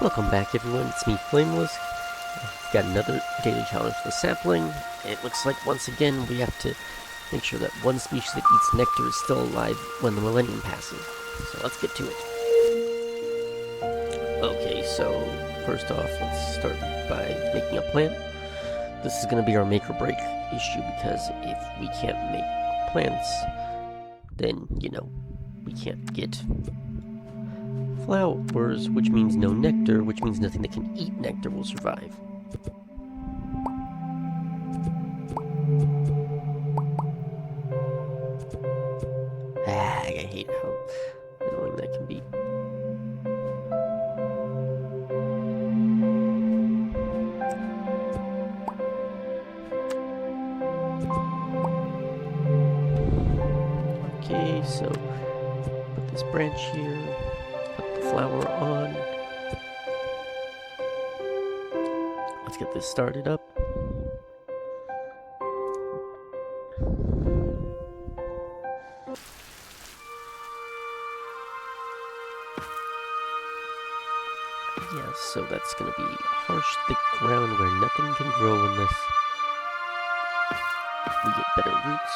Welcome back, everyone. It's me, Flameless. We've got another daily challenge for the sapling. It looks like once again we have to make sure that one species that eats nectar is still alive when the millennium passes. So let's get to it. Okay, so first off, let's start by making a plant. This is going to be our make or break issue because if we can't make plants, then, we can't get flowers, which means no nectar, which means nothing that can eat nectar will survive. I hate how annoying that can be. Okay, so put this branch here. Put the flower on. Let's get this started up. Yeah, so that's gonna be harsh, thick ground where nothing can grow unless we get better roots.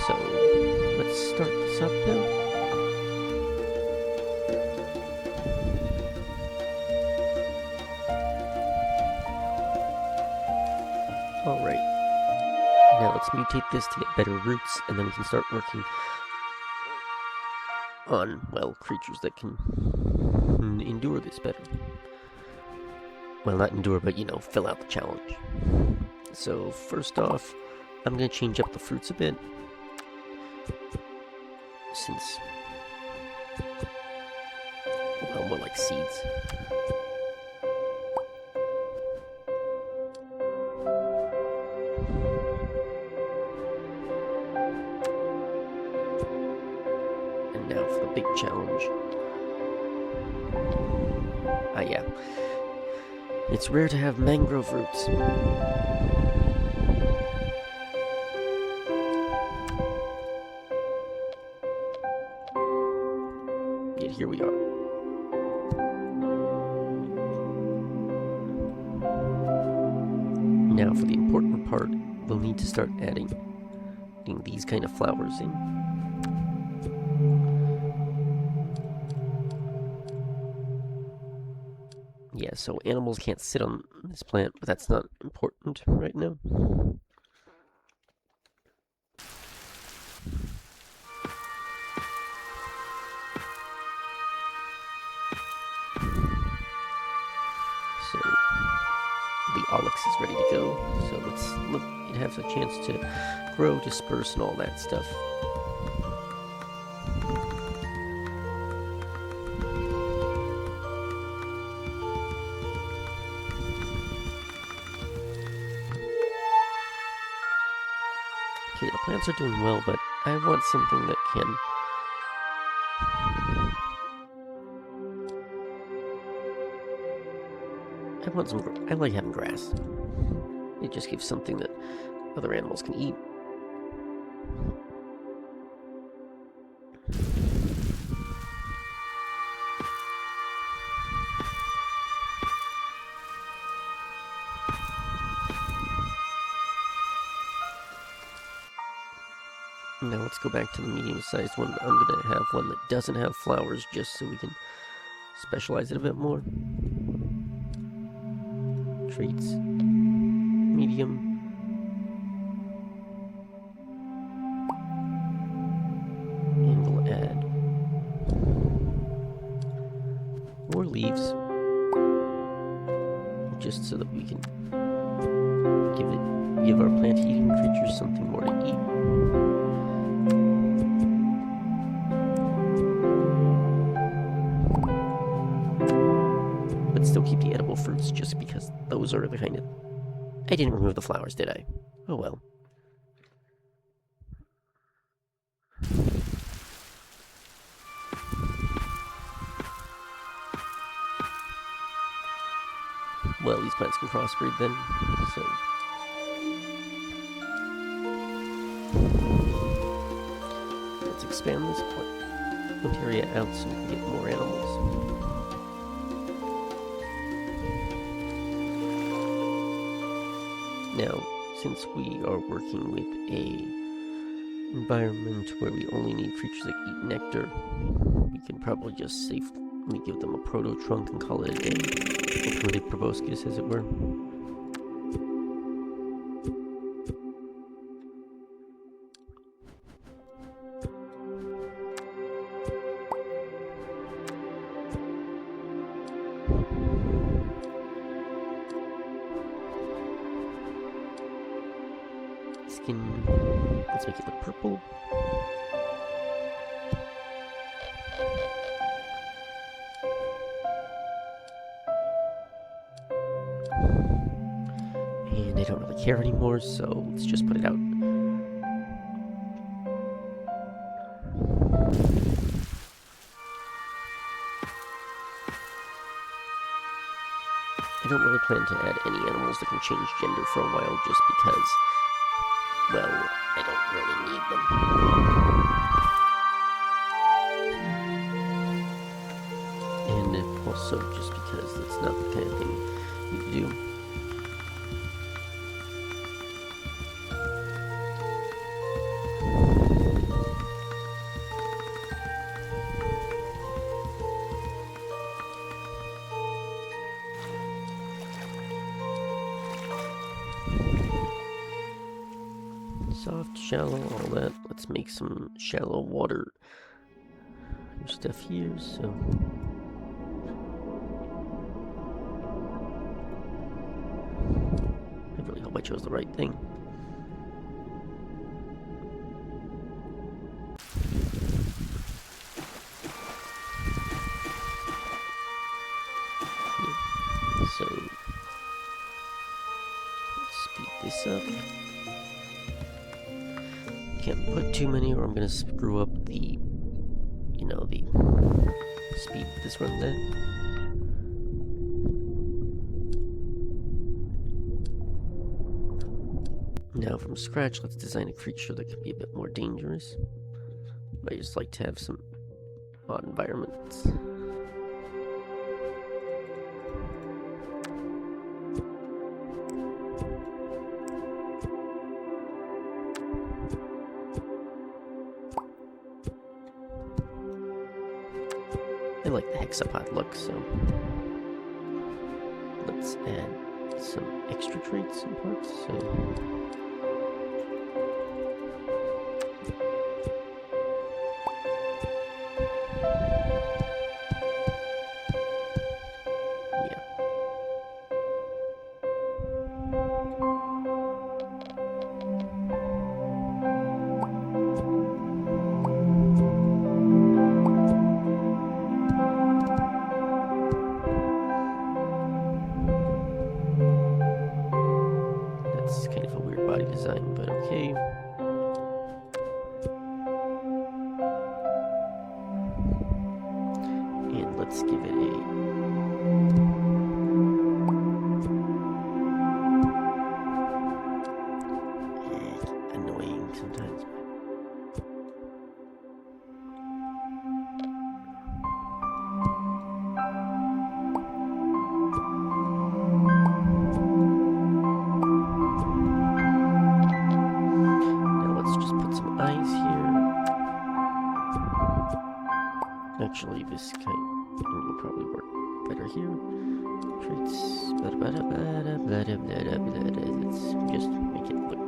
So, let's start this up now. Alright. Now let's mutate this to get better roots, and then we can start working on, well, creatures that can endure this better. Well, not endure, but, fill out the challenge. So, first off, I'm going to change up the fruits a bit. Since, well, more like seeds. And now for the big challenge. Yeah. It's rare to have mangrove roots. Yet here we are. Now for the important part, we'll need to start adding these kind of flowers in. Yeah, so animals can't sit on this plant, but that's not important right now. So the Onyx is ready to go. So let's look. It has a chance to grow, disperse, and all that stuff. Okay, the plants are doing well, but I want something that can I like having grass. It just gives something that other animals can eat. Now let's go back to the medium-sized one. I'm going to have one that doesn't have flowers just so we can specialize it a bit more. Traits, medium, and we'll add more leaves, just so that we can give our plant-eating creatures something more to eat. But still keep the edible fruits, just because those are the kind of... I didn't remove the flowers, did I? Oh well. Well, these plants can crossbreed then, so... Let's expand this area out so we can get more animals. Now, since we are working with a environment where we only need creatures that eat nectar, we can probably just safely give them a proto-trunk and call it a day. A primitive proboscis, as it were. Skin, let's make it look purple. And I don't really care anymore, so let's just put it out. I don't really plan to add any animals that can change gender for a while, just because, well, I don't really need them. And also just because that's not the kind of thing you do. Soft, shallow, all that. Let's make some shallow water stuff here, so... I really hope I chose the right thing. Yeah. So... let's speed this up. Can't put too many or I'm gonna screw up the, you know, the speed this runs at. Now from scratch, let's design a creature that could be a bit more dangerous. I just like to have some odd environments. I like the hexapod look, so let's add some extra traits and parts. So yeah. Design, but okay. And let's give it a annoying sometimes. Actually, this kind will probably work better here. Traits. Let's just make it look a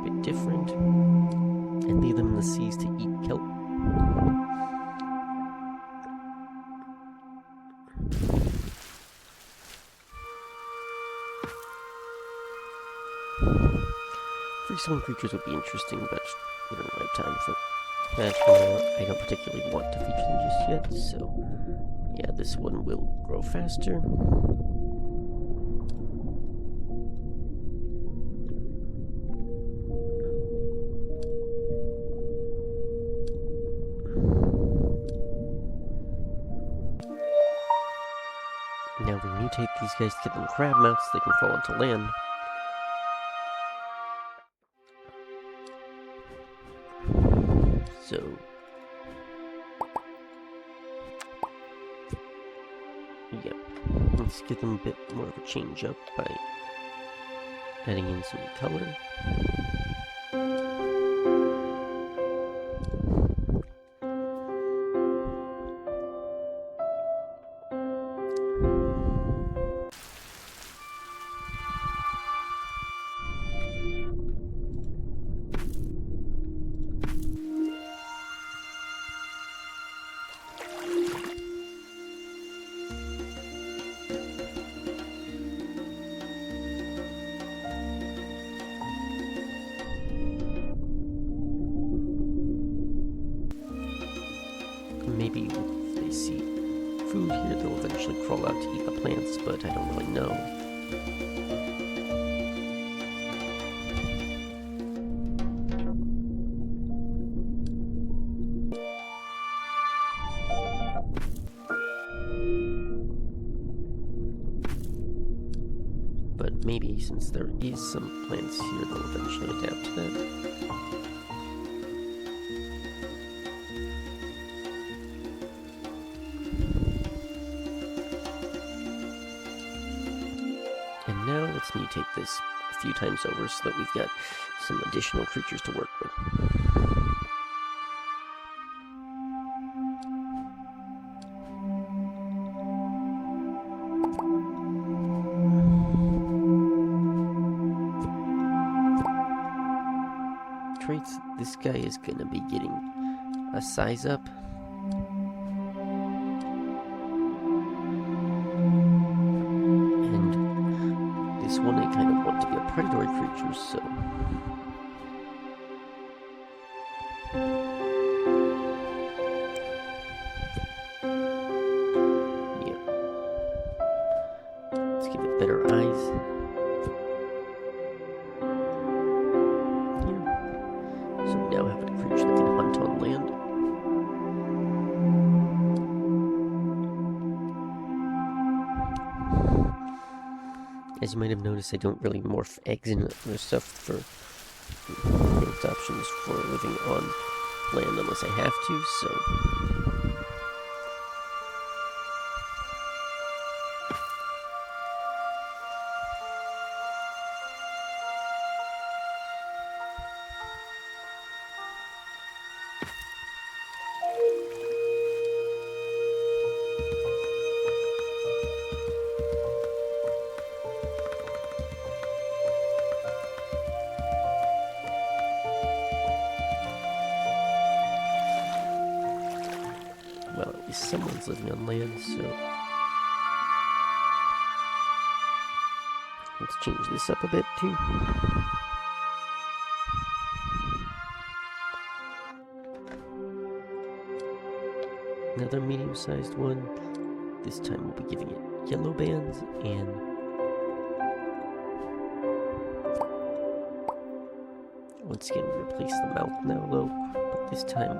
bit different. And leave them in the seas to eat kelp. Free swimming creatures would be interesting, but we don't have time for that. I don't particularly want to feature them just yet, so yeah, this one will grow faster. Now we mutate these guys to get them crab mouths so they can fall onto land. So yeah, let's give them a bit more of a change up by adding in some color. Maybe if they see food here, they'll eventually crawl out to eat the plants, but I don't really know. But maybe since there is some plants here, they'll eventually adapt to that. And now let's mutate this a few times over so that we've got some additional creatures to work with. Traits, this guy is going to be getting a size up. And this one I kind of want to be a predatory creature, so yeah. Let's give it better eyes. So we now have a creature that can hunt on land. As you might have noticed, I don't really morph eggs and other stuff for growth options for living on land unless I have to, so well, at least someone's living on land, so let's change this up a bit too. Another medium-sized one. This time we'll be giving it yellow bands, and once again we replace the mouth now though, but this time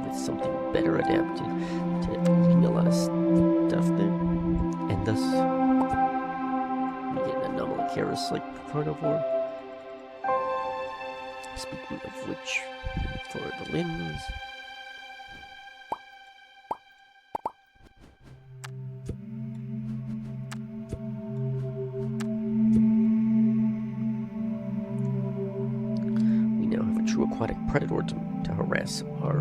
with something better adapted to eating a lot of stuff there, and thus we get an Anomalocaris-like carnivore. Speaking of which, for the limbs, we now have a true aquatic predator to harass our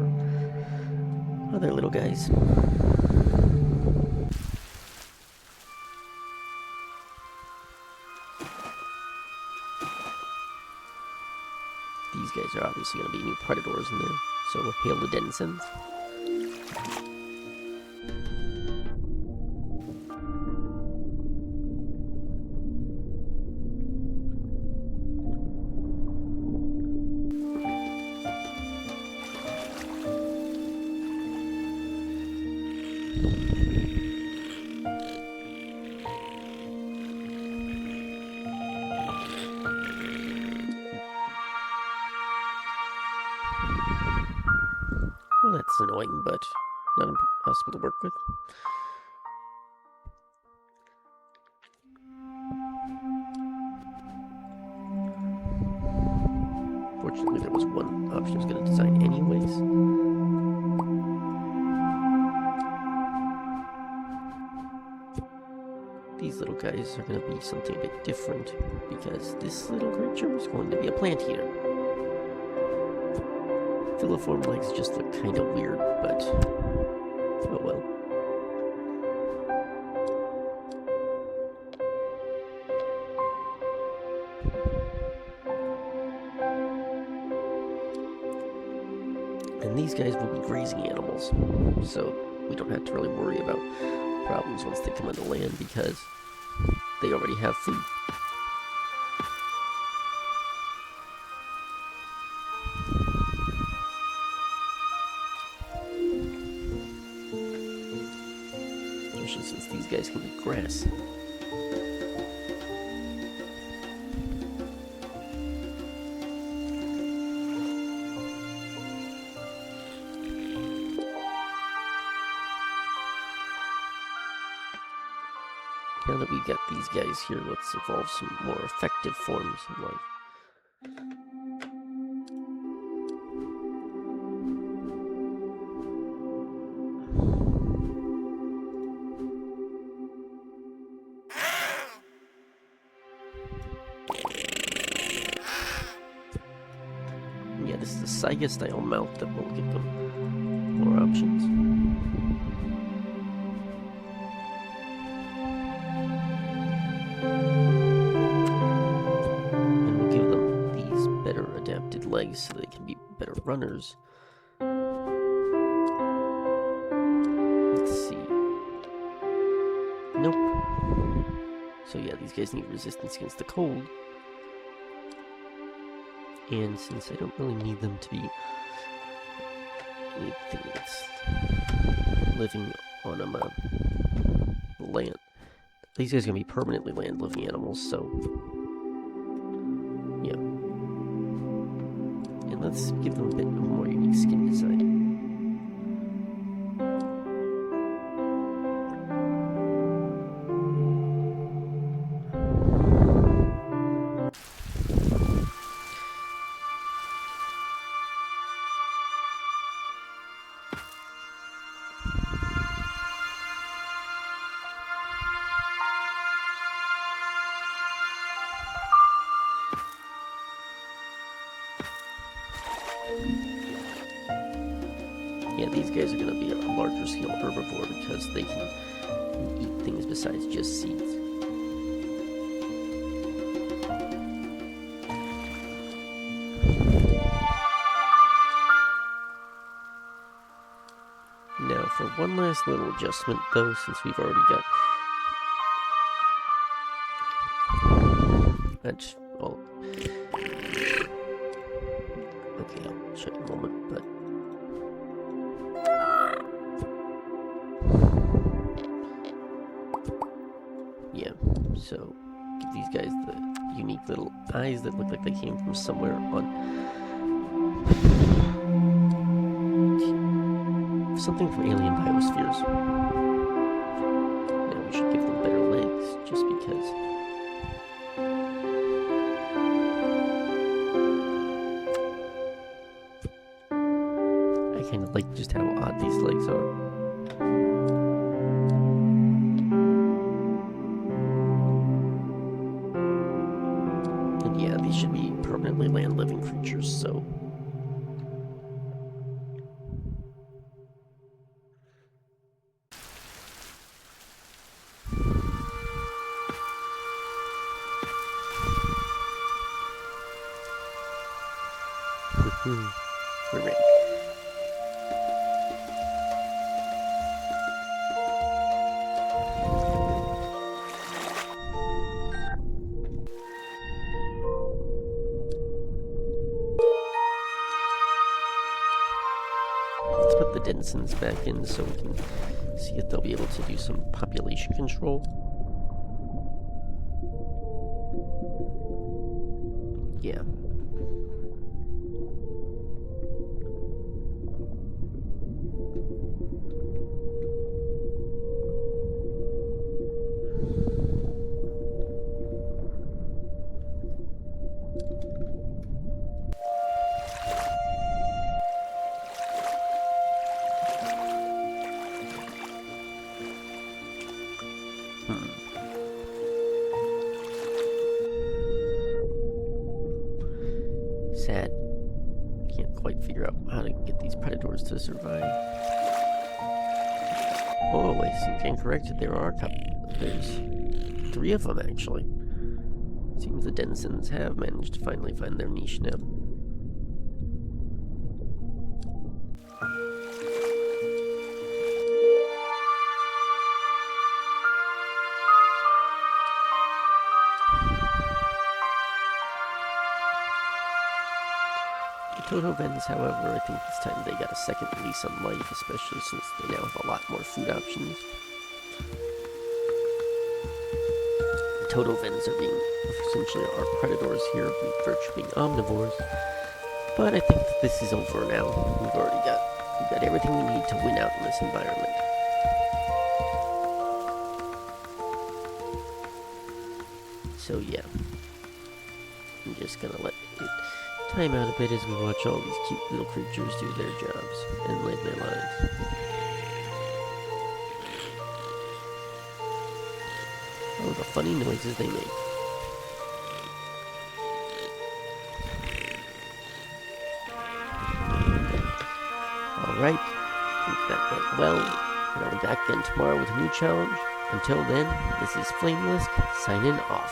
other little guys. These guys are obviously going to be new predators in there, so hail the denizens. Well, that's annoying, but not impossible to work with. unfortunately there was one option I was going to design anyways. These little guys are going to be something a bit different, because this little creature is going to be a plant eater. Filiform legs just look kind of weird, but oh well. And these guys will be grazing animals, so we don't have to really worry about problems once they come on the land, because they already have food. Especially since these guys can eat grass. Now that we've got these guys here, let's evolve some more effective forms of life. Yeah, this is a Saiga-style mount that will give them more options. Legs so they can be better runners. Let's see. Nope. So yeah, these guys need resistance against the cold. And since I don't really need them to be anything that's living on land, these guys are going to be permanently land-living animals, so yeah. Let's give them a bit more unique skin design. Yeah, these guys are going to be a larger scale herbivore because they can eat things besides just seeds. Now, for one last little adjustment, though, since we've already got... Okay, I'll show you in a moment, but... yeah, so give these guys the unique little eyes that look like they came from somewhere on... something from alien biospheres. Now we should give them better legs, just because... I kind of like just how odd these legs are. And yeah, these should be permanently land-living creatures, so... we're ready. Let's put the denizens back in so we can see if they'll be able to do some population control. Yeah. Sad. Can't quite figure out how to get these predators to survive. Oh, I stand corrected. There are a couple. There's 3 of them, actually. Seems the denizens have managed to finally find their niche now. The Toto Vens, however, I think this time they got a second lease on life, especially since they now have a lot more food options. The Toto Vens are being essentially our predators here, virtually being omnivores. But I think that this is over now. We've got everything we need to win out in this environment. So yeah, I'm just gonna let it time out a bit as we watch all these cute little creatures do their jobs and live their lives. Oh, the funny noises they make. Alright, I think that went well, and I'll be back again tomorrow with a new challenge. Until then, this is Flamelisk, signing off.